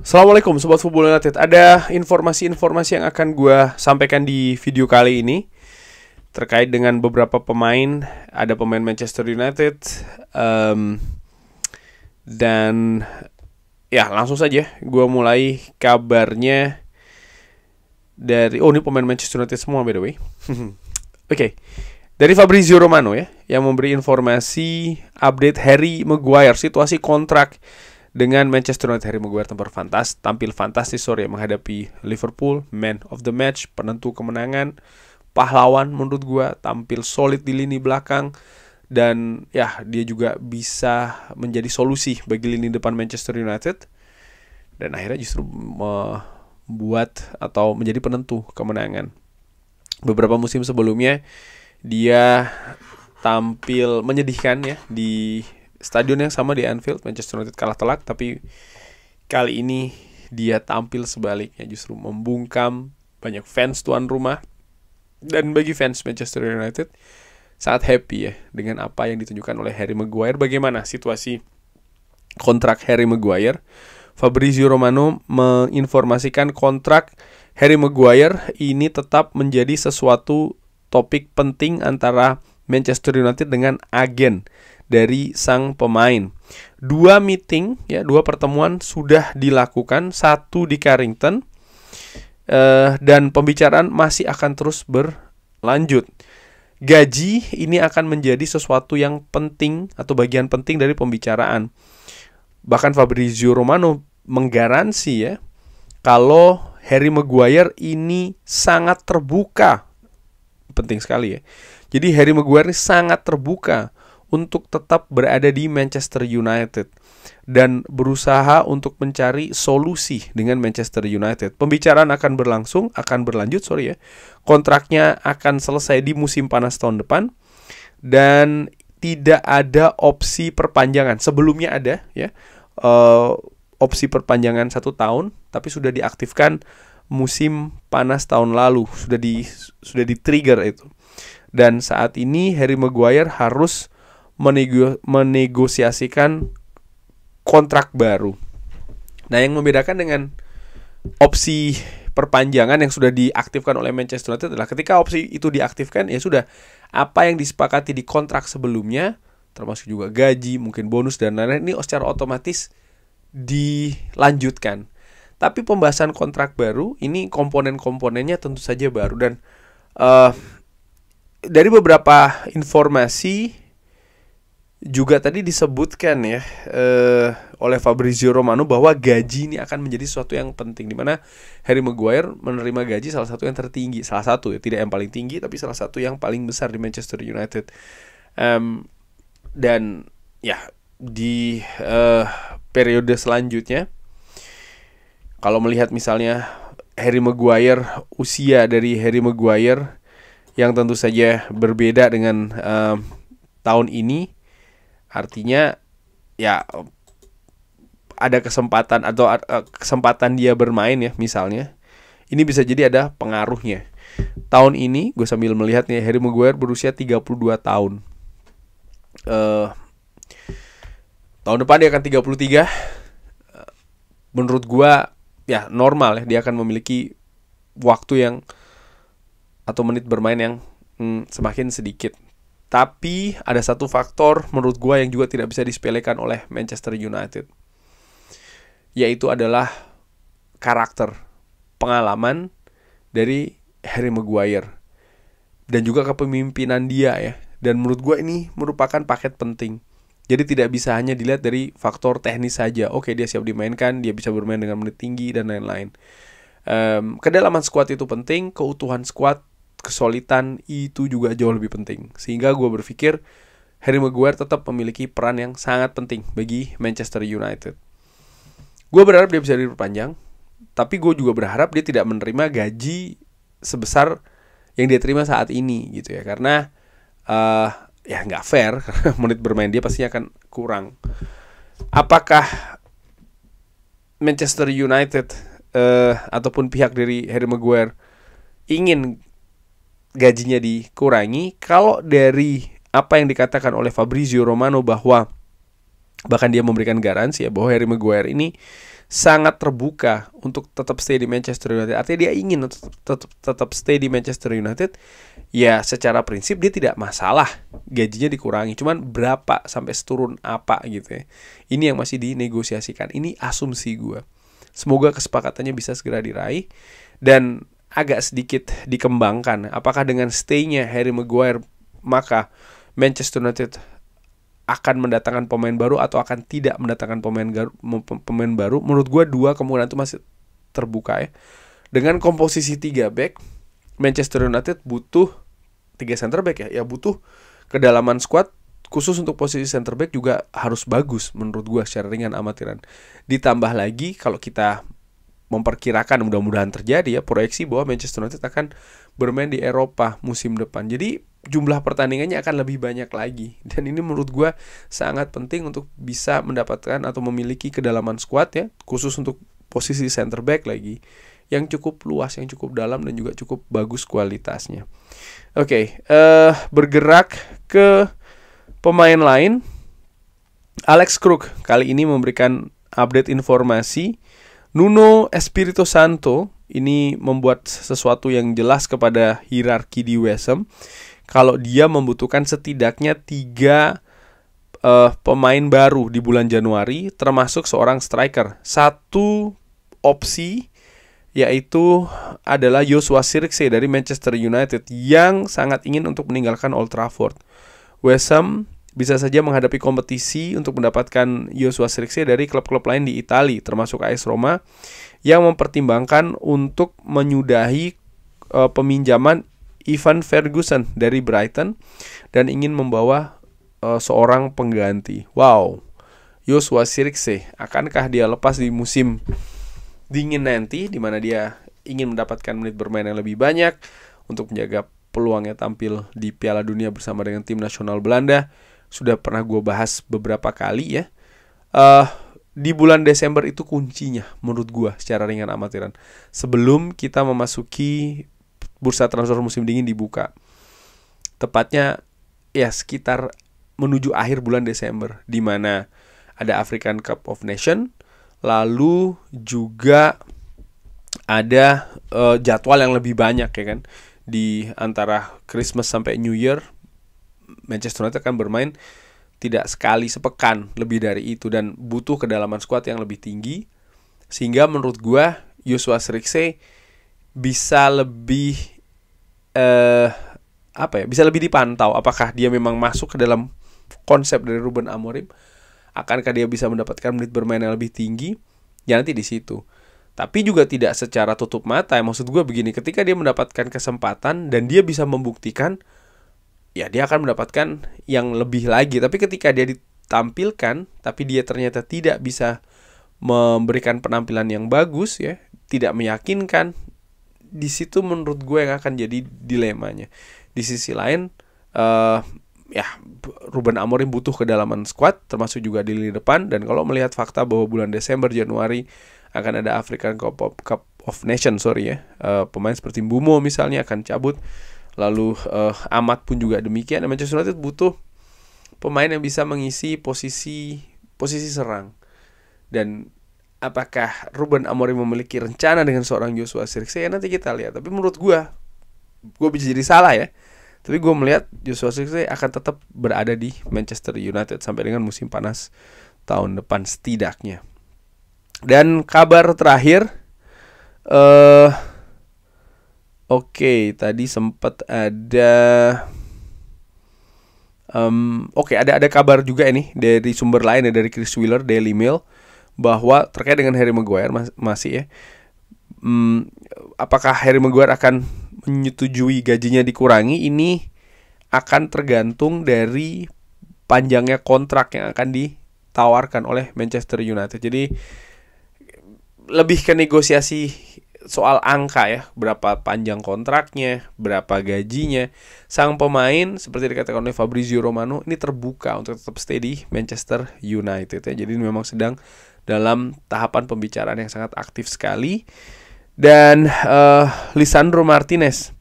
Assalamualaikum Sobat Football United. Ada informasi-informasi yang akan gue sampaikan di video kali ini terkait dengan beberapa pemain. Ada pemain Manchester United dan ya langsung saja gue mulai kabarnya dari ini pemain Manchester United semua by the way. Oke. Dari Fabrizio Romano ya, yang memberi informasi update Harry Maguire, situasi kontrak dengan Manchester United. Harry Maguire tampil fantastis menghadapi Liverpool, man of the match, penentu kemenangan, pahlawan menurut gua, tampil solid di lini belakang, dan ya dia juga bisa menjadi solusi bagi lini depan Manchester United, dan akhirnya justru membuat atau menjadi penentu kemenangan. Beberapa musim sebelumnya dia tampil menyedihkan ya di stadion yang sama di Anfield. Manchester United kalah telak, tapi kali ini dia tampil sebaliknya, justru membungkam banyak fans tuan rumah. Dan bagi fans Manchester United sangat happy ya dengan apa yang ditunjukkan oleh Harry Maguire. Bagaimana situasi kontrak Harry Maguire? Fabrizio Romano menginformasikan kontrak Harry Maguire ini tetap menjadi sesuatu topik penting antara Manchester United dengan agen dari sang pemain. Dua pertemuan sudah dilakukan, satu di Carrington, dan pembicaraan masih akan terus berlanjut. Gaji ini akan menjadi sesuatu yang penting atau bagian penting dari pembicaraan. Bahkan Fabrizio Romano menggaransi ya, kalau Harry Maguire ini sangat terbuka. Penting sekali ya. Jadi Harry Maguire ini sangat terbuka untuk tetap berada di Manchester United dan berusaha untuk mencari solusi dengan Manchester United. Pembicaraan akan berlanjut, kontraknya akan selesai di musim panas tahun depan dan tidak ada opsi perpanjangan. Sebelumnya ada ya opsi perpanjangan 1 tahun, tapi sudah diaktifkan musim panas tahun lalu, sudah di trigger itu. Dan saat ini Harry Maguire harus menegosiasikan kontrak baru. Nah, yang membedakan dengan opsi perpanjangan yang sudah diaktifkan oleh Manchester United adalah ketika opsi itu diaktifkan, ya sudah, apa yang disepakati di kontrak sebelumnya, termasuk juga gaji, mungkin bonus dan lain-lain, ini secara otomatis dilanjutkan. Tapi pembahasan kontrak baru, ini komponen-komponennya tentu saja baru. Dan dari beberapa informasi juga tadi disebutkan ya oleh Fabrizio Romano bahwa gaji ini akan menjadi sesuatu yang penting, di mana Harry Maguire menerima gaji salah satu yang tertinggi, tidak yang paling tinggi, tapi salah satu yang paling besar di Manchester United. Dan ya di periode selanjutnya, kalau melihat misalnya Harry Maguire, usia dari Harry Maguire yang tentu saja berbeda dengan tahun ini, artinya ya ada kesempatan atau kesempatan dia bermain ya misalnya, ini bisa jadi ada pengaruhnya. Tahun ini gue sambil melihat nih, Harry Maguire berusia 32 tahun. Tahun depan dia akan 33. Menurut gue ya normal ya, dia akan memiliki waktu yang atau menit bermain yang semakin sedikit. Tapi ada satu faktor menurut gue yang juga tidak bisa disepelekan oleh Manchester United, yaitu adalah karakter, pengalaman dari Harry Maguire dan juga kepemimpinan dia ya. Dan menurut gue ini merupakan paket penting. Jadi tidak bisa hanya dilihat dari faktor teknis saja. Oke, dia siap dimainkan, dia bisa bermain dengan menit tinggi dan lain-lain. Kedalaman skuad itu penting, keutuhan skuad, kesolidan itu juga jauh lebih penting. Sehingga gue berpikir Harry Maguire tetap memiliki peran yang sangat penting bagi Manchester United. Gue berharap dia bisa diperpanjang, tapi gue juga berharap dia tidak menerima gaji sebesar yang dia terima saat ini gitu ya. Karena ya nggak fair, karena menit bermain dia pastinya akan kurang. Apakah Manchester United ataupun pihak dari Harry Maguire ingin gajinya dikurangi? Kalau dari apa yang dikatakan oleh Fabrizio Romano, bahwa bahkan dia memberikan garansi ya bahwa Harry Maguire ini sangat terbuka untuk tetap stay di Manchester United. Artinya dia ingin untuk tetap stay di Manchester United. Ya secara prinsip dia tidak masalah gajinya dikurangi. Cuman berapa sampai seturun apa gitu ya. Ini yang masih dinegosiasikan. Ini asumsi gue. Semoga kesepakatannya bisa segera diraih. Dan agak sedikit dikembangkan. Apakah dengan stay-nya Harry Maguire maka Manchester United akan mendatangkan pemain baru atau akan tidak mendatangkan pemain baru? Menurut gue dua kemungkinan itu masih terbuka ya. Dengan komposisi 3 back, Manchester United butuh 3 center back ya. Ya butuh kedalaman squad khusus untuk posisi center back juga harus bagus menurut gue secara ringan amatiran. Ditambah lagi kalau kita memperkirakan, mudah-mudahan terjadi ya, proyeksi bahwa Manchester United akan bermain di Eropa musim depan. Jadi jumlah pertandingannya akan lebih banyak lagi. Dan ini menurut gue sangat penting untuk bisa mendapatkan atau memiliki kedalaman squad ya, khusus untuk posisi center back lagi, yang cukup luas, yang cukup dalam, dan juga cukup bagus kualitasnya. Oke, bergerak ke pemain lain. Alex Kruk kali ini memberikan update informasi. Nuno Espirito Santo ini membuat sesuatu yang jelas kepada hierarki di West Ham. Kalau dia membutuhkan setidaknya 3 pemain baru di bulan Januari, termasuk seorang striker. Satu opsi yaitu adalah Joshua Zirkzee dari Manchester United yang sangat ingin untuk meninggalkan Old Trafford. West Ham bisa saja menghadapi kompetisi untuk mendapatkan Joshua Zirkzee dari klub-klub lain di Italia, termasuk AS Roma, yang mempertimbangkan untuk menyudahi peminjaman Ivan Ferguson dari Brighton dan ingin membawa seorang pengganti. Wow, Joshua Zirkzee, akankah dia lepas di musim dingin nanti, di mana dia ingin mendapatkan menit bermain yang lebih banyak untuk menjaga peluangnya tampil di Piala Dunia bersama dengan tim nasional Belanda? Sudah pernah gue bahas beberapa kali ya. Di bulan Desember itu kuncinya menurut gue secara ringan amatiran. Sebelum kita memasuki bursa transfer musim dingin dibuka. Tepatnya ya sekitar menuju akhir bulan Desember, di mana ada African Cup of Nations, lalu juga ada jadwal yang lebih banyak ya kan. Di antara Christmas sampai New Year, Manchester United akan bermain tidak sekali sepekan, lebih dari itu, dan butuh kedalaman skuad yang lebih tinggi. Sehingga menurut gua Joshua Zirkzee bisa lebih bisa lebih dipantau apakah dia memang masuk ke dalam konsep dari Ruben Amorim. Akankah dia bisa mendapatkan menit bermain yang lebih tinggi? Ya nanti di situ. Tapi juga tidak secara tutup mata. Maksud gua begini, ketika dia mendapatkan kesempatan dan dia bisa membuktikan, ya dia akan mendapatkan yang lebih lagi. Tapi ketika dia ditampilkan tapi dia ternyata tidak bisa memberikan penampilan yang bagus ya, tidak meyakinkan, di situ menurut gue yang akan jadi dilemanya. Di sisi lain Ruben Amorim butuh kedalaman squad, termasuk juga di lini depan. Dan kalau melihat fakta bahwa bulan Desember Januari akan ada African Cup of Nations pemain seperti Mbeumo misalnya akan cabut. Lalu Ahmad pun juga demikian. Manchester United butuh pemain yang bisa mengisi posisi serang. Dan apakah Ruben Amorim memiliki rencana dengan seorang Joshua Zirkzee? Ya nanti kita lihat. Tapi menurut gue bisa jadi salah ya. Tapi gue melihat Joshua Zirkzee akan tetap berada di Manchester United sampai dengan musim panas tahun depan setidaknya. Dan kabar terakhir, Oke, tadi sempat ada ada kabar juga ini dari sumber lain ya, dari Chris Wheeler, Daily Mail, bahwa terkait dengan Harry Maguire masih ya. Apakah Harry Maguire akan menyetujui gajinya dikurangi? Ini akan tergantung dari panjangnya kontrak yang akan ditawarkan oleh Manchester United. Jadi lebih ke negosiasi soal angka ya, berapa panjang kontraknya, berapa gajinya. Sang pemain seperti dikatakan oleh Fabrizio Romano ini terbuka untuk tetap stay di Manchester United ya. Jadi memang sedang dalam tahapan pembicaraan yang sangat aktif sekali. Dan Lisandro Martinez,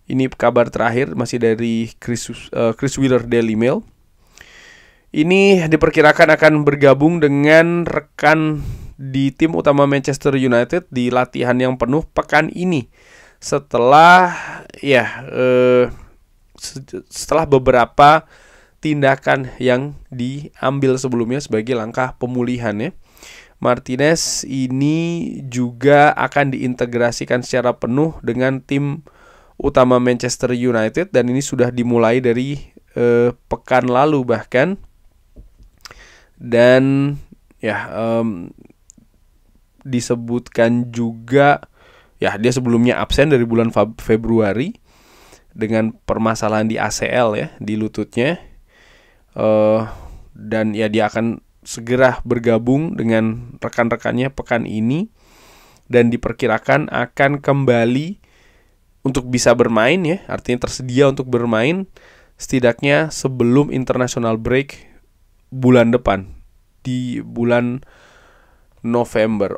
ini kabar terakhir masih dari Chris Wheeler, Daily Mail. Ini diperkirakan akan bergabung dengan rekan di tim utama Manchester United di latihan yang penuh pekan ini setelah setelah beberapa tindakan yang diambil sebelumnya sebagai langkah pemulihan ya. Martinez ini juga akan diintegrasikan secara penuh dengan tim utama Manchester United dan ini sudah dimulai dari pekan lalu bahkan. Dan disebutkan juga dia sebelumnya absen dari bulan Februari dengan permasalahan di ACL ya, di lututnya. Dan dia akan segera bergabung dengan rekan-rekannya pekan ini dan diperkirakan akan kembali untuk bisa bermain ya, artinya tersedia untuk bermain setidaknya sebelum international break bulan depan di bulan November.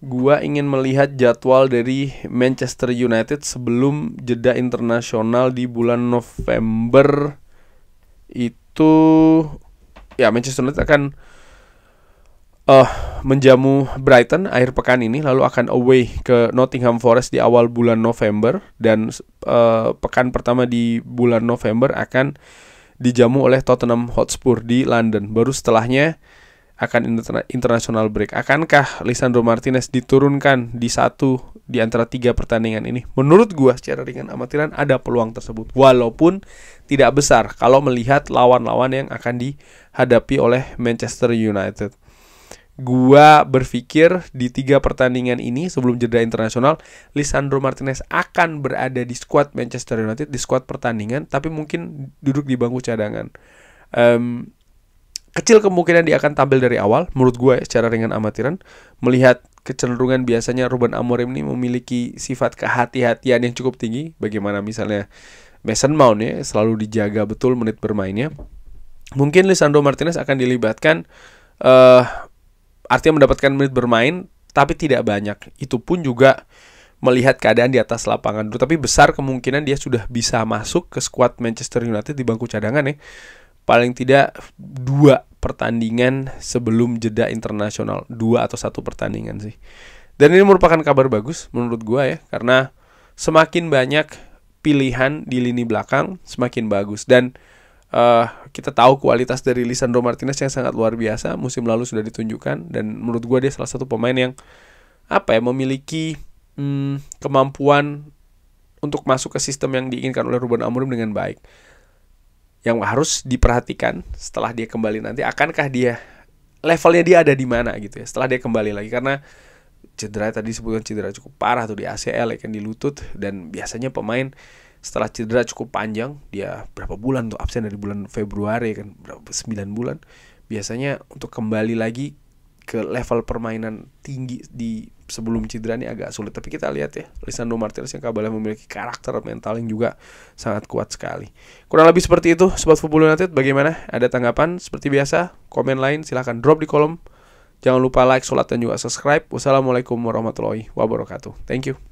Gua ingin melihat jadwal dari Manchester United sebelum jeda internasional di bulan November. Itu Manchester United akan menjamu Brighton akhir pekan ini, lalu akan away ke Nottingham Forest di awal bulan November, dan pekan pertama di bulan November akan dijamu oleh Tottenham Hotspur di London. Baru setelahnya akan international break. Akankah Lisandro Martinez diturunkan di satu di antara 3 pertandingan ini? Menurut gua secara ringan amatiran ada peluang tersebut, walaupun tidak besar kalau melihat lawan-lawan yang akan dihadapi oleh Manchester United. Gua berpikir di 3 pertandingan ini sebelum jeda internasional, Lisandro Martinez akan berada di skuad Manchester United, di skuad pertandingan, tapi mungkin duduk di bangku cadangan. Kecil kemungkinan dia akan tampil dari awal, menurut gue secara ringan amatiran. Melihat kecenderungan biasanya Ruben Amorim ini memiliki sifat kehati-hatian yang cukup tinggi. Bagaimana misalnya Mason Mount ya, selalu dijaga betul menit bermainnya. Mungkin Lisandro Martinez akan dilibatkan, artinya mendapatkan menit bermain, tapi tidak banyak. Itu pun juga melihat keadaan di atas lapangan dulu. Tapi besar kemungkinan dia sudah bisa masuk ke skuad Manchester United di bangku cadangan ya. Paling tidak 2 pertandingan sebelum jeda internasional, 2 atau 1 pertandingan sih. Dan ini merupakan kabar bagus menurut gua ya, karena semakin banyak pilihan di lini belakang semakin bagus. Dan kita tahu kualitas dari Lisandro Martinez yang sangat luar biasa, musim lalu sudah ditunjukkan, dan menurut gua dia salah satu pemain yang memiliki kemampuan untuk masuk ke sistem yang diinginkan oleh Ruben Amorim dengan baik. Yang harus diperhatikan setelah dia kembali nanti, akankah dia levelnya dia ada di mana gitu ya setelah dia kembali lagi, karena cedera tadi disebutkan cedera cukup parah tuh di ACL ya kan, di lutut. Dan biasanya pemain setelah cedera cukup panjang, dia berapa bulan tuh absen dari bulan Februari kan, 9 bulan, biasanya untuk kembali lagi ke level permainan tinggi di sebelum cedera ini agak sulit. Tapi kita lihat ya, Lisandro Martinez yang kabarnya memiliki karakter mental yang juga sangat kuat sekali. Kurang lebih seperti itu Sobat Football United. Bagaimana? Ada tanggapan? Seperti biasa, komen lain silahkan drop di kolom. Jangan lupa like, share, dan juga subscribe. Wassalamualaikum warahmatullahi wabarakatuh. Thank you.